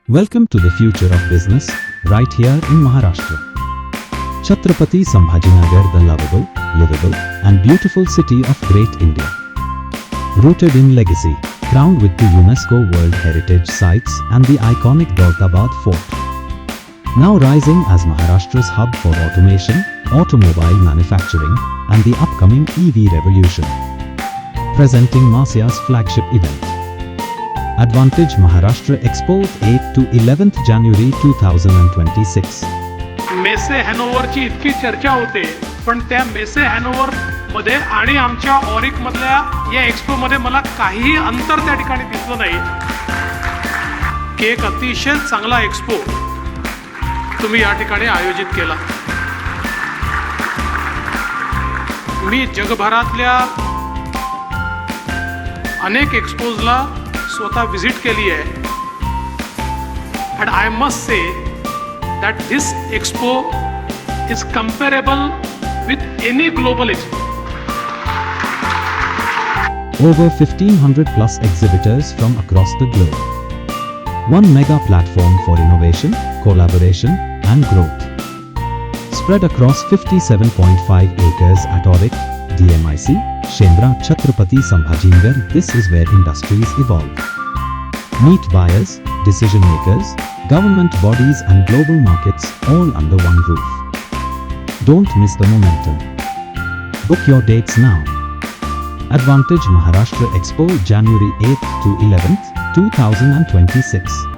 Welcome to the future of business, right here in Maharashtra. Chhatrapati Sambhajinagar, the lovable, livable, and beautiful city of Great India. Rooted in legacy, crowned with the UNESCO World Heritage Sites and the iconic Daulatabad Fort. Now rising as Maharashtra's hub for automation, automobile manufacturing, and the upcoming EV revolution. Presenting MASSIA's flagship event. Advantage Maharashtra Expo 8 to 11th January 2026. मेसे हॅनोव्हरची इतकी चर्चा होते, पण त्या मेसे Hanover मध्ये आणि आमच्या ऑरिक मधल्या या एक्सपो मध्ये मला काहीही अंतर त्या ठिकाणी दिसलं नाही की एक अतिशय चांगला एक्सपो तुम्ही या ठिकाणी आयोजित केला. मी जगभरातल्या अनेक एक्सपोजला स्वतः विजिट केली आहे, and I must say that this expo is comparable with any global expo. Over 1500 plus exhibitors from across the globe. One mega platform for innovation, collaboration, and growth. Spread across 57.5 acres at Auric, DMIC, Shendra, Chhatrapati Sambhajinagar. This is where industries evolve. Meet buyers, decision makers, government bodies and global markets all under one roof. Don't miss the momentum. Book your dates now. Advantage Maharashtra Expo January 8th to 11th, 2026.